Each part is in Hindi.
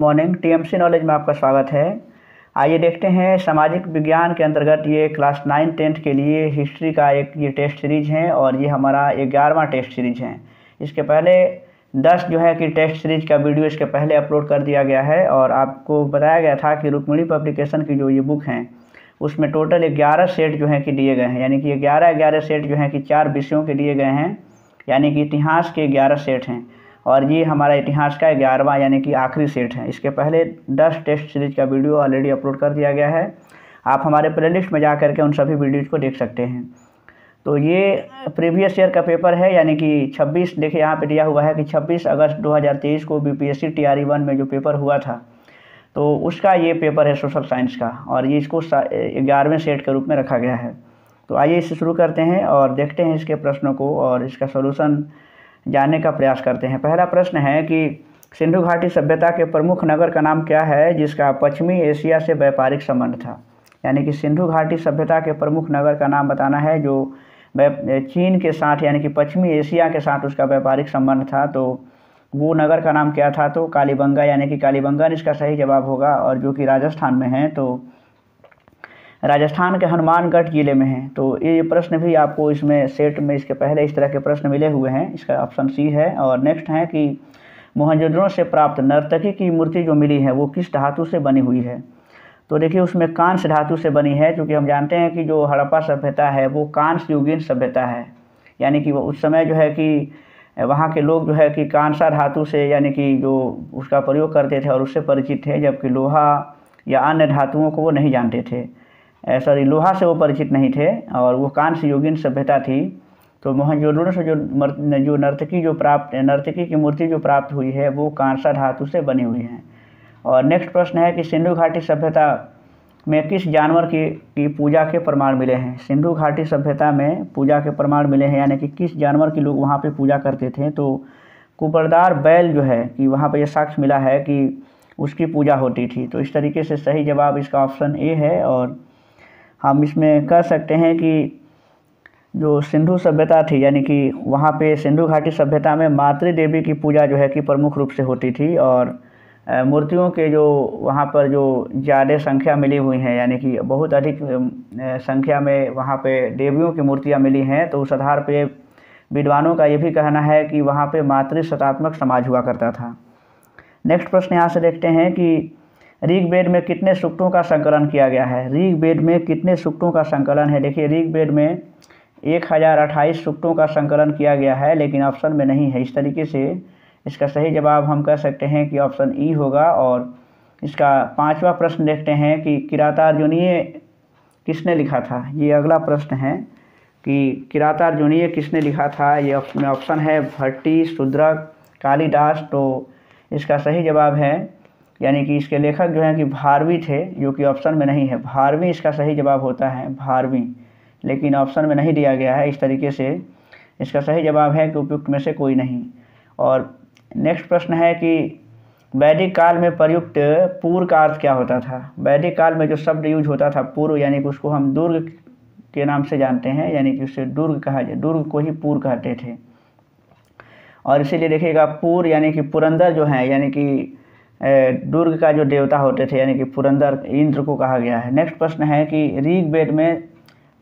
मॉर्निंग टीएमसी नॉलेज में आपका स्वागत है। आइए देखते हैं सामाजिक विज्ञान के अंतर्गत ये क्लास 9-10 के लिए हिस्ट्री का एक ये टेस्ट सीरीज है और ये हमारा 11वां टेस्ट सीरीज है। इसके पहले 10 जो है कि टेस्ट सीरीज का वीडियो इसके पहले अपलोड कर दिया गया है और आपको बताया गया था कि रुक्मिणी पब्लिकेशन की जो ये बुक हैं उसमें टोटल 11 सेट जो है कि दिए गए हैं, यानी कि 11 सेट जो हैं कि 4 विषयों के दिए गए हैं, यानी कि इतिहास के 11 सेट हैं और ये हमारा इतिहास का 11वां यानी कि आखिरी सेट है। इसके पहले 10 टेस्ट सीरीज का वीडियो ऑलरेडी अपलोड कर दिया गया है, आप हमारे प्लेलिस्ट में जा करके उन सभी वीडियोज़ को देख सकते हैं। तो ये प्रीवियस ईयर का पेपर है, यानी कि 26 देखिए यहाँ पे दिया हुआ है कि 26 अगस्त 2023 को बीपीएससी TRE 1 में जो पेपर हुआ था तो उसका ये पेपर है सोशल साइंस का और ये इसको 11वें सेट के रूप में रखा गया है। तो आइए इसे शुरू करते हैं और देखते हैं इसके प्रश्नों को और इसका सॉल्यूशन जानने का प्रयास करते हैं। पहला प्रश्न है कि सिंधु घाटी सभ्यता के प्रमुख नगर का नाम क्या है जिसका पश्चिमी एशिया से व्यापारिक संबंध था। यानी कि सिंधु घाटी सभ्यता के प्रमुख नगर का नाम बताना है जो चीन के साथ यानी कि पश्चिमी एशिया के साथ उसका व्यापारिक संबंध था। तो वो नगर का नाम क्या था, तो कालीबंगा, यानी कि कालीबंगा इसका सही जवाब होगा और जो कि राजस्थान में है, तो राजस्थान के हनुमानगढ़ जिले में है। तो ये प्रश्न भी आपको इसमें सेट में इसके पहले इस तरह के प्रश्न मिले हुए हैं, इसका ऑप्शन सी है। और नेक्स्ट है कि मोहनजोदड़ो से प्राप्त नर्तकी की मूर्ति जो मिली है वो किस धातु से बनी हुई है। तो देखिए उसमें कांस्य धातु से बनी है, क्योंकि हम जानते हैं कि जो हड़प्पा सभ्यता है वो कांस्य युगीन सभ्यता है, यानी कि वो उस समय जो है कि वहाँ के लोग जो है कि कांसा धातु से यानी कि जो उसका प्रयोग करते थे और उससे परिचित थे, जबकि लोहा या अन्य धातुओं को वो नहीं जानते थे, लोहा से वो परिचित नहीं थे और वो कांस्य युगीन सभ्यता थी। तो मोहनजोदड़ो से जो नर्तकी की मूर्ति जो प्राप्त हुई है वो कांसा धातु से बनी हुई है। और नेक्स्ट प्रश्न है कि सिंधु घाटी सभ्यता में किस जानवर की पूजा के प्रमाण मिले हैं। सिंधु घाटी सभ्यता में पूजा के प्रमाण मिले हैं, यानी कि किस जानवर की लोग वहाँ पे पूजा करते थे। तो कुपरदार बैल जो है कि वहाँ पे ये साक्ष्य मिला है कि उसकी पूजा होती थी। तो इस तरीके से सही जवाब इसका ऑप्शन ए है। और हम इसमें कह सकते हैं कि जो सिंधु सभ्यता थी, यानी कि वहाँ पे सिंधु घाटी सभ्यता में मातृ देवी की पूजा जो है कि प्रमुख रूप से होती थी और मूर्तियों के जो वहाँ पर जो ज़्यादा संख्या मिली हुई हैं, यानी कि बहुत अधिक संख्या में वहाँ पे देवियों की मूर्तियाँ मिली हैं। तो उस आधार पे विद्वानों का ये भी कहना है कि वहाँ पे मातृसत्तात्मक समाज हुआ करता था। नेक्स्ट प्रश्न यहाँ से देखते हैं कि ऋग्वेद में कितने सूक्तों का संकलन किया गया है। ऋग्वेद में कितने सूक्तों का संकलन है। देखिए ऋग्वेद में 1028 सूक्तों का संकलन किया गया है, लेकिन ऑप्शन में नहीं है। इस तरीके से इसका सही जवाब हम कह सकते हैं कि ऑप्शन ई होगा। और इसका 5वां प्रश्न देखते हैं कि किरातार्जुनीय किसने लिखा था। ये अगला प्रश्न है कि किरातार्जुनीय किसने लिखा था। ये ऑप्शन है भट्टी, शूद्रक, कालिदास। तो इसका सही जवाब है, यानी कि इसके लेखक जो हैं कि भारवी थे, जो कि ऑप्शन में नहीं है। भारवी इसका सही जवाब होता है, भारवी, लेकिन ऑप्शन में नहीं दिया गया है। इस तरीके से इसका सही जवाब है कि उपयुक्त में से कोई नहीं। और नेक्स्ट प्रश्न है कि वैदिक काल में प्रयुक्त पूर्व का अर्थ क्या होता था। वैदिक काल में जो शब्द यूज होता था पूर्व, यानी कि उसको हम दुर्ग के नाम से जानते हैं, यानी कि उसे दुर्ग दुर्ग को ही पूर्व कहते थे। और इसीलिए देखिएगा पूर्व यानी कि पुरंदर जो है, यानी कि दुर्ग का जो देवता होते थे, यानी कि पुरंदर इंद्र को कहा गया है। नेक्स्ट प्रश्न है कि ऋग्वेद में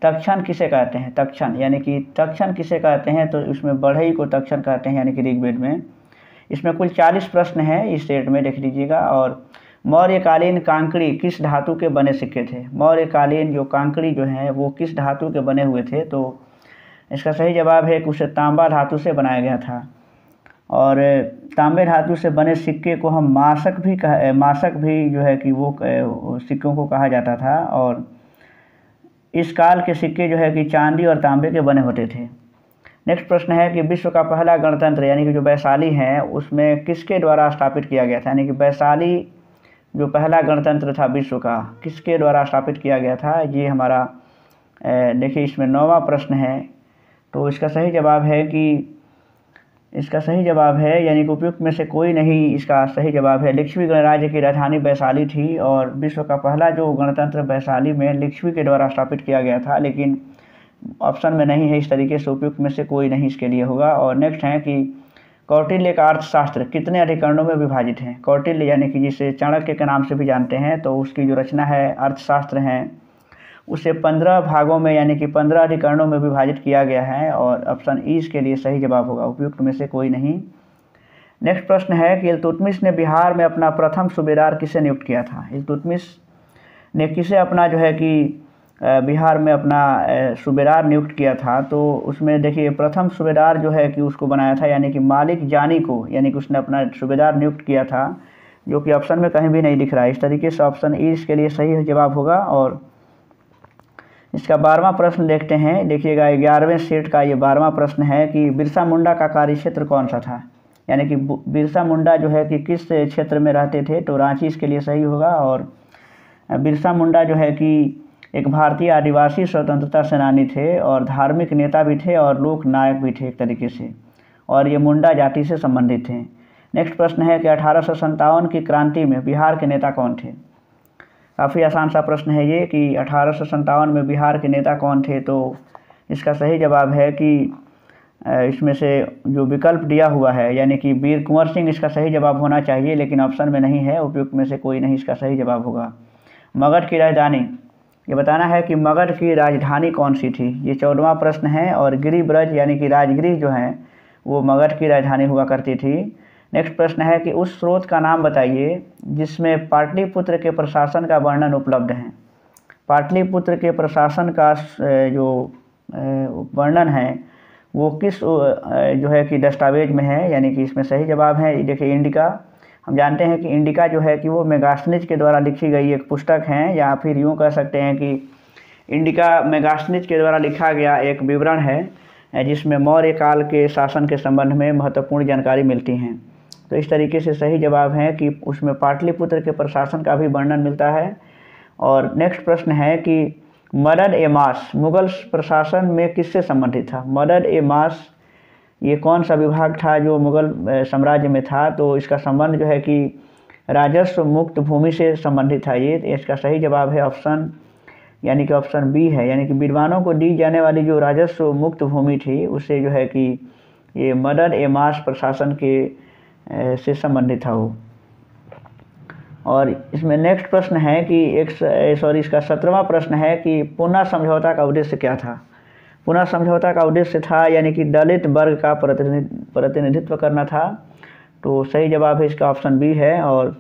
तक्षण किसे कहते हैं। तक्षण यानी कि तक्षण किसे कहते हैं, तो इसमें बढ़ई को तक्षण कहते हैं, यानी कि ऋग्वेद में। इसमें कुल 40 प्रश्न हैं इस सेट में, देख लीजिएगा। और मौर्यकालीन कांकड़ी किस धातु के बने सिक्के थे। मौर्यकालीन जो कांकड़ी जो हैं वो किस धातु के बने हुए थे। तो इसका सही जवाब है कि उसे तांबा धातु से बनाया गया था। और तांबे धातु से बने सिक्के को हम मासक भी जो है कि वो सिक्कों को कहा जाता था। और इस काल के सिक्के जो है कि चांदी और तांबे के बने होते थे। नेक्स्ट प्रश्न है कि विश्व का पहला गणतंत्र यानी कि जो वैशाली है उसमें किसके द्वारा स्थापित किया गया था। यानी कि वैशाली जो पहला गणतंत्र था विश्व का, किसके द्वारा स्थापित किया गया था। ये हमारा देखिए इसमें 9वां प्रश्न है। तो इसका सही जवाब है यानी कि उपयुक्त में से कोई नहीं, इसका सही जवाब है लिच्छवी गणराज्य की राजधानी वैशाली थी और विश्व का पहला जो गणतंत्र वैशाली में लिच्छवी के द्वारा स्थापित किया गया था, लेकिन ऑप्शन में नहीं है। इस तरीके से उपयुक्त में से कोई नहीं इसके लिए होगा। और नेक्स्ट है कि कौटिल्य का अर्थशास्त्र कितने अधिकरणों में विभाजित है? कौटिल्य यानी कि जिसे चाणक्य के नाम से भी जानते हैं, तो उसकी जो रचना है अर्थशास्त्र है उसे 15 भागों में यानी कि 15 अधिकरणों में विभाजित किया गया है और ऑप्शन ई इसके लिए सही जवाब होगा, उपयुक्त में से कोई नहीं। नेक्स्ट प्रश्न है कि इल्तुतमिश ने बिहार में अपना प्रथम सूबेदार किसे नियुक्त किया था? इल्तुतमिश ने किसे अपना जो है कि बिहार में अपना सूबेदार नियुक्त किया था? तो उसमें देखिए प्रथम सूबेदार जो है कि उसको बनाया था यानी कि मालिक जानी को, यानी कि उसने अपना सूबेदार नियुक्त किया था, जो कि ऑप्शन में कहीं भी नहीं दिख रहा है। इस तरीके से ऑप्शन ई इसके लिए सही जवाब होगा। और इसका 12वां प्रश्न देखते हैं। देखिएगा 11वें सेट का ये 12वां प्रश्न है कि बिरसा मुंडा का कार्यक्षेत्र कौन सा था? यानी कि बिरसा मुंडा जो है कि किस क्षेत्र में रहते थे? तो रांची इसके लिए सही होगा। और बिरसा मुंडा जो है कि एक भारतीय आदिवासी स्वतंत्रता सेनानी थे और धार्मिक नेता भी थे और लोक नायक भी थे एक तरीके से, और ये मुंडा जाति से संबंधित थे। नेक्स्ट प्रश्न है कि 1857 की क्रांति में बिहार के नेता कौन थे? काफ़ी आसान सा प्रश्न है ये कि 1857 में बिहार के नेता कौन थे? तो इसका सही जवाब है कि इसमें से जो विकल्प दिया हुआ है यानी कि वीर कुंवर सिंह इसका सही जवाब होना चाहिए, लेकिन ऑप्शन में नहीं है, उपयुक्त में से कोई नहीं इसका सही जवाब होगा। मगध की राजधानी, ये बताना है कि मगध की राजधानी कौन सी थी? ये 14वां प्रश्न है। और गिरिब्रज यानी कि राजगिरी जो है वो मगध की राजधानी हुआ करती थी। नेक्स्ट प्रश्न है कि उस स्रोत का नाम बताइए जिसमें पाटलिपुत्र के प्रशासन का वर्णन उपलब्ध है। पाटलिपुत्र के प्रशासन का जो वर्णन है वो किस जो है कि दस्तावेज में है? यानी कि इसमें सही जवाब है देखिए इंडिका। हम जानते हैं कि इंडिका जो है कि वो मेगास्थनीज के द्वारा लिखी गई एक पुस्तक है, या फिर यूँ कह सकते हैं कि इंडिका मेगास्थनीज के द्वारा लिखा गया एक विवरण है जिसमें मौर्य काल के शासन के संबंध में महत्वपूर्ण जानकारी मिलती हैं। तो इस तरीके से सही जवाब है कि उसमें पाटलिपुत्र के प्रशासन का भी वर्णन मिलता है। और नेक्स्ट प्रश्न है कि मदद ए मास मुगल प्रशासन में किससे संबंधित था? मदद ए मास ये कौन सा विभाग था जो मुगल साम्राज्य में था? तो इसका संबंध जो है कि राजस्व मुक्त भूमि से संबंधित था। ये इसका सही जवाब है ऑप्शन यानी कि ऑप्शन बी है, यानी कि विद्वानों को दी जाने वाली जो राजस्व मुक्त भूमि थी उससे जो है कि ये मदद ए मास प्रशासन के से संबंधित था वो। और इसमें नेक्स्ट प्रश्न है कि इसका 17वां प्रश्न है कि पूना समझौता का उद्देश्य क्या था? पूना समझौता का उद्देश्य था यानी कि दलित वर्ग का प्रतिनिधित्व करना था। तो सही जवाब है इसका ऑप्शन बी है। और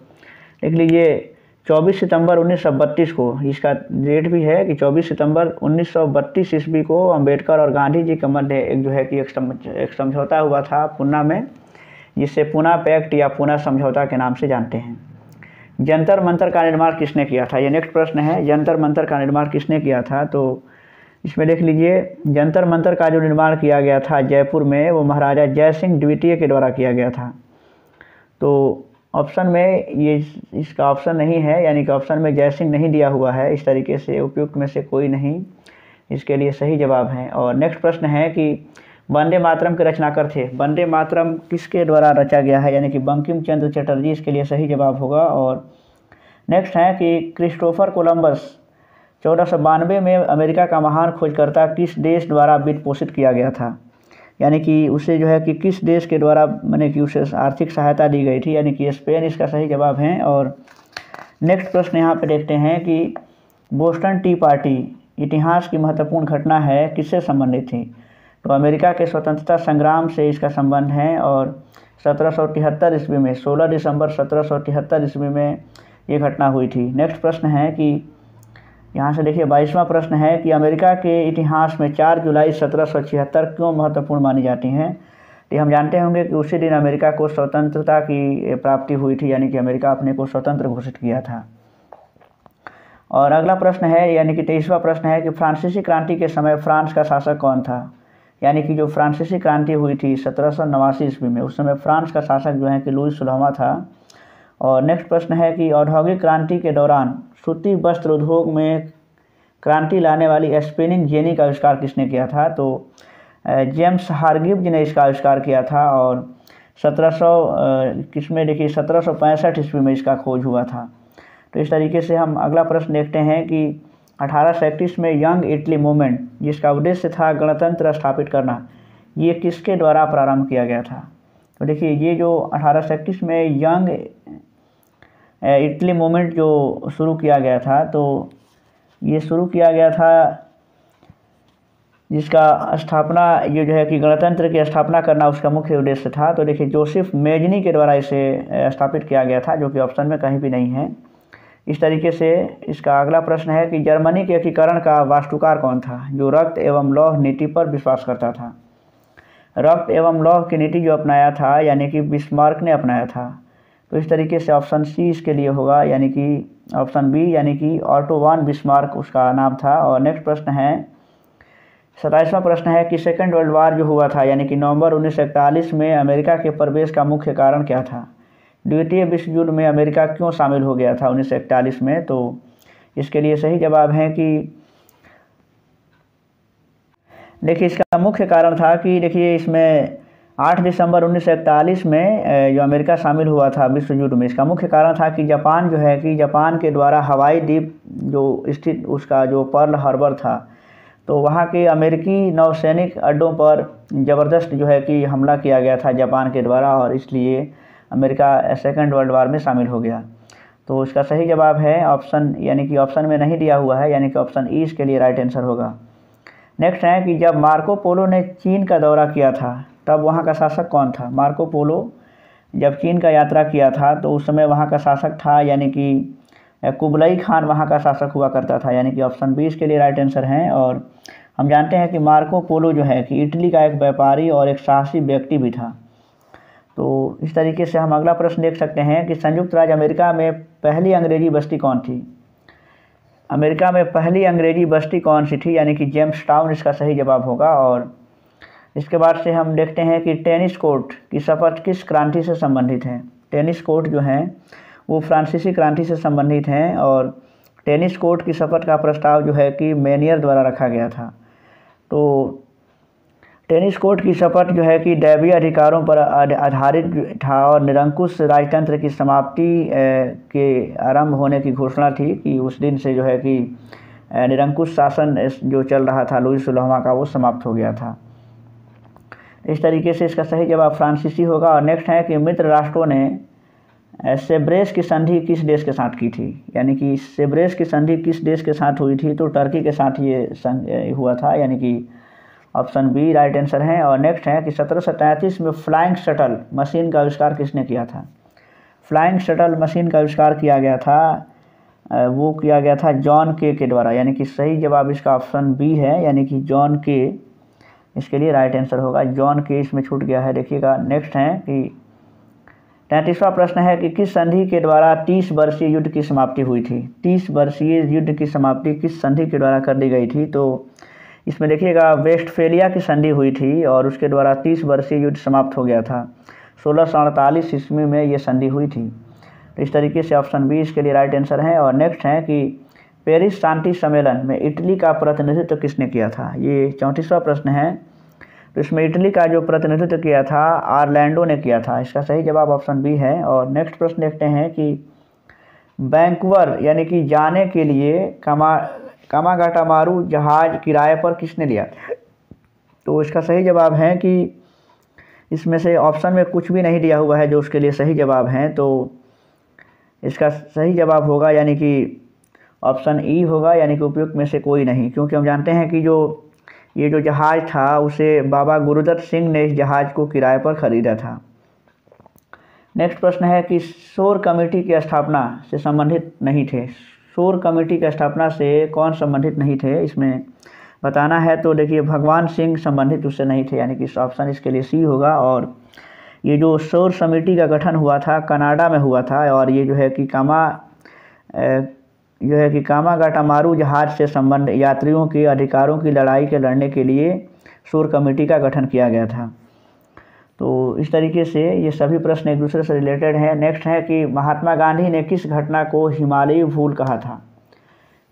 देख लीजिए 24 सितंबर 1932 को, इसका डेट भी है कि 24 सितंबर 1932 ईस्वी को अंबेडकर और गांधी जी के मध्य एक जो है कि एक समझौता हुआ था पूना में, जिसे पूना पैक्ट या पूना समझौता के नाम से जानते हैं। जंतर मंतर का निर्माण किसने किया था? ये नेक्स्ट प्रश्न है, जंतर मंतर का निर्माण किसने किया था? तो इसमें देख लीजिए जंतर मंतर का जो निर्माण किया गया था जयपुर में, वो महाराजा जय सिंह द्वितीय के द्वारा किया गया था। तो ऑप्शन में ये इसका ऑप्शन नहीं है, यानी कि ऑप्शन में जय सिंह नहीं दिया हुआ है। इस तरीके से उपयुक्त में से कोई नहीं इसके लिए सही जवाब है। और नेक्स्ट प्रश्न है कि वंदे मातरम के रचनाकार थे। वंदे मातरम किसके द्वारा रचा गया है? यानी कि बंकिम चंद्र चटर्जी इसके लिए सही जवाब होगा। और नेक्स्ट है कि क्रिस्टोफर कोलंबस 1492 में अमेरिका का महान खोजकर्ता किस देश द्वारा वित्त पोषित किया गया था? यानी कि उसे जो है कि किस देश के द्वारा माने कि उसे आर्थिक सहायता दी गई थी? यानी कि स्पेन इसका सही जवाब है। और नेक्स्ट प्रश्न यहाँ पे देखते हैं कि बोस्टन टी पार्टी इतिहास की महत्वपूर्ण घटना है, किससे संबंधित थी? तो अमेरिका के स्वतंत्रता संग्राम से इसका संबंध है। और 1773 ईस्वी में 16 दिसंबर 1773 ईस्वी में ये घटना हुई थी। नेक्स्ट प्रश्न है कि यहाँ से देखिए 22वां प्रश्न है कि अमेरिका के इतिहास में 4 जुलाई 1776 क्यों महत्वपूर्ण मानी जाती हैं? तो हम जानते होंगे कि उसी दिन अमेरिका को स्वतंत्रता की प्राप्ति हुई थी, यानी कि अमेरिका अपने को स्वतंत्र घोषित किया था। और अगला प्रश्न है यानी कि 23वां प्रश्न है कि फ्रांसीसी क्रांति के समय फ्रांस का शासक कौन था? यानी कि जो फ्रांसीसी क्रांति हुई थी 1789 ईस्वी में, उस समय फ्रांस का शासक जो है कि लुई 16वां था। और नेक्स्ट प्रश्न है कि औद्योगिक क्रांति के दौरान सूती वस्त्र उद्योग में क्रांति लाने वाली स्पिनिंग जेनी का आविष्कार किसने किया था? तो जेम्स हारगिव्ज ने इसका आविष्कार किया था। और 1765 ईस्वी में इसका खोज हुआ था। तो इस तरीके से हम अगला प्रश्न देखते हैं कि 1831 में यंग इटली मूवमेंट, जिसका उद्देश्य था गणतंत्र स्थापित करना, ये किसके द्वारा प्रारंभ किया गया था? तो देखिए ये जो 1831 में यंग इटली मूवमेंट जो शुरू किया गया था, तो ये शुरू किया गया था जिसका स्थापना ये जो है कि गणतंत्र की स्थापना करना उसका मुख्य उद्देश्य था। तो देखिए जोसेफ मेजनी के द्वारा इसे स्थापित किया गया था, जो कि ऑप्शन में कहीं भी नहीं है। इस तरीके से इसका अगला प्रश्न है कि जर्मनी के एकीकरण का वास्तुकार कौन था, जो रक्त एवं लौह नीति पर विश्वास करता था। रक्त एवं लौह की नीति जो अपनाया था यानी कि बिस्मार्क ने अपनाया था। तो इस तरीके से ऑप्शन सी इसके लिए होगा, यानी कि ऑप्शन बी, यानी कि ऑटो वन बिस्मार्क उसका नाम था। और नेक्स्ट प्रश्न है 27वां प्रश्न है कि सेकेंड वर्ल्ड वार जो हुआ था यानी कि नवंबर 1941 में अमेरिका के प्रवेश का मुख्य कारण क्या था। द्वितीय विश्व युद्ध में अमेरिका क्यों शामिल हो गया था 1941 में। तो इसके लिए सही जवाब है कि देखिए इसका मुख्य कारण था कि देखिए इसमें 8 दिसंबर 1941 में जो अमेरिका शामिल हुआ था विश्व युद्ध में, इसका मुख्य कारण था कि जापान जो है कि जापान के द्वारा हवाई द्वीप जो स्थित उसका जो पर्ल हार्बर था, तो वहाँ के अमेरिकी नौसैनिक अड्डों पर ज़बरदस्त जो है कि हमला किया गया था जापान के द्वारा, और इसलिए अमेरिका सेकेंड वर्ल्ड वार में शामिल हो गया। तो इसका सही जवाब है ऑप्शन, यानी कि ऑप्शन में नहीं दिया हुआ है, यानी कि ऑप्शन ई इसके लिए राइट आंसर होगा। नेक्स्ट है कि जब मार्को पोलो ने चीन का दौरा किया था तब वहाँ का शासक कौन था। मार्को पोलो जब चीन का यात्रा किया था तो उस समय वहाँ का शासक था यानी कि कुबलई खान वहाँ का शासक हुआ करता था, यानी कि ऑप्शन बी इसके लिए राइट आंसर है। और हम जानते हैं कि मार्को पोलो जो है कि इटली का एक व्यापारी और एक साहसी व्यक्ति भी था। तो इस तरीके से हम अगला प्रश्न देख सकते हैं कि संयुक्त राज्य अमेरिका में पहली अंग्रेजी बस्ती कौन थी। अमेरिका में पहली अंग्रेजी बस्ती कौन सी थी, यानी कि जेम्स टाउन इसका सही जवाब होगा। और इसके बाद से हम देखते हैं कि टेनिस कोर्ट की शपथ किस क्रांति से संबंधित है। टेनिस कोर्ट जो हैं वो फ्रांसीसी क्रांति से संबंधित हैं, और टेनिस कोर्ट की शपथ का प्रस्ताव जो है कि मेनियर द्वारा रखा गया था। तो टेनिस कोर्ट की शपथ जो है कि दैवीय अधिकारों पर आधारित था और निरंकुश राजतंत्र की समाप्ति के आरंभ होने की घोषणा थी कि उस दिन से जो है कि निरंकुश शासन जो चल रहा था लुई 16वां का, वो समाप्त हो गया था। इस तरीके से इसका सही जवाब फ्रांसीसी होगा। और नेक्स्ट है कि मित्र राष्ट्रों ने सेब्रेस की संधि किस देश के साथ की थी, यानी कि सेब्रेस की संधि किस देश के साथ हुई थी। तो टर्की के साथ ये हुआ था, यानी कि ऑप्शन बी राइट आंसर है। और नेक्स्ट है कि 1733 में फ्लाइंग शटल मशीन का आविष्कार किसने किया था। फ्लाइंग शटल मशीन का आविष्कार किया गया था, वो किया गया था जॉन के द्वारा, यानी कि सही जवाब इसका ऑप्शन बी है, यानी कि जॉन के इसके लिए राइट आंसर होगा। जॉन के इसमें छूट गया है, देखिएगा। नेक्स्ट है कि 33वां प्रश्न है कि किस संधि के द्वारा 30 वर्षीय युद्ध की समाप्ति हुई थी। 30 वर्षीय युद्ध की समाप्ति किस संधि के द्वारा कर दी गई थी। तो इसमें देखिएगा वेस्टफेलिया की संधि हुई थी और उसके द्वारा 30 वर्षीय युद्ध समाप्त हो गया था। 1648 ईस्वी में ये संधि हुई थी। तो इस तरीके से ऑप्शन बी इसके लिए राइट आंसर है। और नेक्स्ट है कि पेरिस शांति सम्मेलन में इटली का प्रतिनिधित्व किसने किया था। ये 34वां प्रश्न है। तो इसमें इटली का जो प्रतिनिधित्व किया था ऑरलैंडो ने किया था। इसका सही जवाब ऑप्शन बी है। और नेक्स्ट प्रश्न देखते हैं कि वैंकूवर यानी कि जाने के लिए कामागाटामारू जहाज़ किराए पर किसने लिया। तो इसका सही जवाब है कि इसमें से ऑप्शन में कुछ भी नहीं दिया हुआ है जो उसके लिए सही जवाब है। तो इसका सही जवाब होगा यानी कि ऑप्शन ई होगा, यानी कि उपयुक्त में से कोई नहीं, क्योंकि हम जानते हैं कि ये जो जहाज़ था उसे बाबा गुरुदत्त सिंह ने इस जहाज़ को किराए पर ख़रीदा था। नेक्स्ट प्रश्न है कि शोर कमेटी की स्थापना से संबंधित नहीं थे। शोर कमेटी की स्थापना से कौन संबंधित नहीं थे इसमें बताना है। तो देखिए भगवान सिंह संबंधित उससे नहीं थे, यानी कि ऑप्शन इसके लिए सी होगा। और ये जो शोर समिति का गठन हुआ था कनाडा में हुआ था, और ये जो है कि कामागाटामारू जहाज़ से संबंध यात्रियों के अधिकारों की लड़ाई के लड़ने के लिए शोर कमेटी का गठन किया गया था। तो इस तरीके से ये सभी प्रश्न एक दूसरे से रिलेटेड हैं। नेक्स्ट है कि महात्मा गांधी ने किस घटना को हिमालयी भूल कहा था।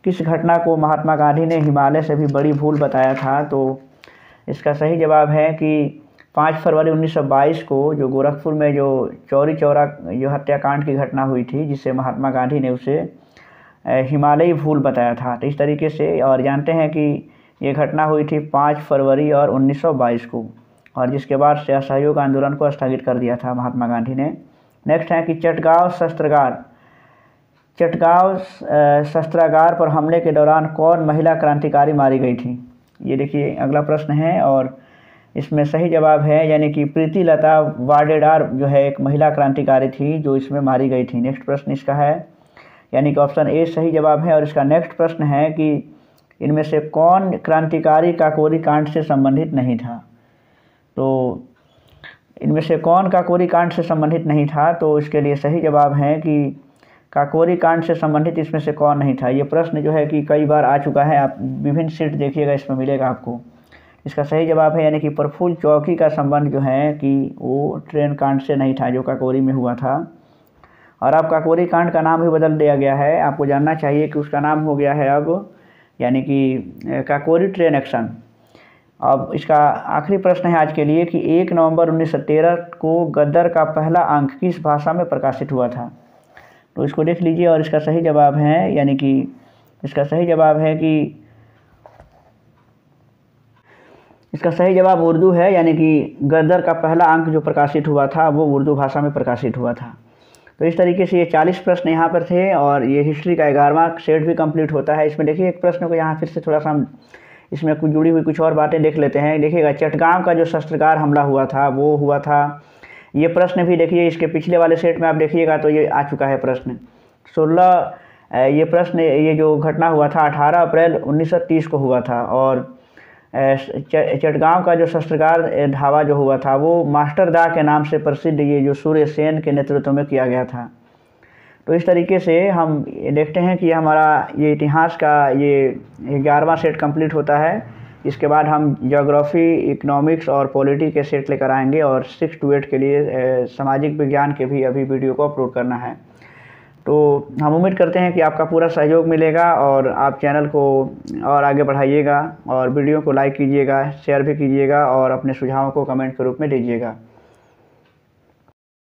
किस घटना को महात्मा गांधी ने हिमालय से भी बड़ी भूल बताया था। तो इसका सही जवाब है कि 5 फरवरी 1922 को जो गोरखपुर में जो चौरी चौरा जो हत्याकांड की घटना हुई थी, जिससे महात्मा गांधी ने उसे हिमालयी भूल बताया था। तो इस तरीके से और जानते हैं कि ये घटना हुई थी 5 फरवरी और 1922 को। और जिसके बाद से असहयोग आंदोलन को स्थगित कर दिया था महात्मा गांधी ने। नेक्स्ट है कि चटगांव शस्त्रागार पर हमले के दौरान कौन महिला क्रांतिकारी मारी गई थी। ये देखिए अगला प्रश्न है और इसमें सही जवाब है यानी कि प्रीति लता वाडेदार जो है एक महिला क्रांतिकारी थी जो इसमें मारी गई थी। नेक्स्ट प्रश्न इसका है यानी कि ऑप्शन ए सही जवाब है। और इसका नेक्स्ट प्रश्न है कि इनमें से कौन क्रांतिकारी काकोरी कांड से संबंधित नहीं था। तो इनमें से कौन काकोरी कांड से संबंधित नहीं था, तो इसके लिए सही जवाब है कि काकोरी कांड से संबंधित इसमें से कौन नहीं था। ये प्रश्न जो है कि कई बार आ चुका है, आप विभिन्न सीट देखिएगा इसमें मिलेगा आपको। इसका सही जवाब है यानी कि प्रफुल्ल चौकी का संबंध जो है कि वो ट्रेन कांड से नहीं था जो काकोरी में हुआ था। और अब काकोरी कांड का नाम भी बदल दिया गया है, आपको जानना चाहिए कि उसका नाम हो गया है अब यानी कि काकोरी ट्रेन एक्शन। अब इसका आखिरी प्रश्न है आज के लिए कि 1 नवंबर 1913 को गदर का पहला अंक किस भाषा में प्रकाशित हुआ था। तो इसको देख लीजिए और इसका सही जवाब है यानी कि इसका सही जवाब है कि इसका सही जवाब उर्दू है यानी कि गदर का पहला अंक जो प्रकाशित हुआ था वो उर्दू भाषा में प्रकाशित हुआ था। तो इस तरीके से ये 40 प्रश्न यहाँ पर थे और ये हिस्ट्री का 11वां सेट भी कंप्लीट होता है। इसमें देखिए एक प्रश्न को यहाँ फिर से थोड़ा सा इसमें कुछ जुड़ी हुई कुछ और बातें देख लेते हैं। देखिएगा चटगांव का जो शस्त्रागार हमला हुआ था वो हुआ था, ये प्रश्न भी देखिए इसके पिछले वाले सेट में आप देखिएगा तो ये आ चुका है प्रश्न 16। ये प्रश्न ये जो घटना हुआ था 18 अप्रैल 1930 को हुआ था। और चटगांव का जो शस्त्रागार ढाबा जो हुआ था वो मास्टर दा के नाम से प्रसिद्ध ये जो सूर्य सेन के नेतृत्व में किया गया था। तो इस तरीके से हम देखते हैं कि हमारा ये इतिहास का ये 11वां सेट कंप्लीट होता है। इसके बाद हम ज्योग्राफी, इकोनॉमिक्स और पॉलिटी के सेट लेकर आएंगे और 6 to 8 के लिए सामाजिक विज्ञान के भी अभी वीडियो को अपलोड करना है। तो हम उम्मीद करते हैं कि आपका पूरा सहयोग मिलेगा और आप चैनल को और आगे बढ़ाइएगा और वीडियो को लाइक कीजिएगा, शेयर भी कीजिएगा और अपने सुझावों को कमेंट के रूप में दीजिएगा।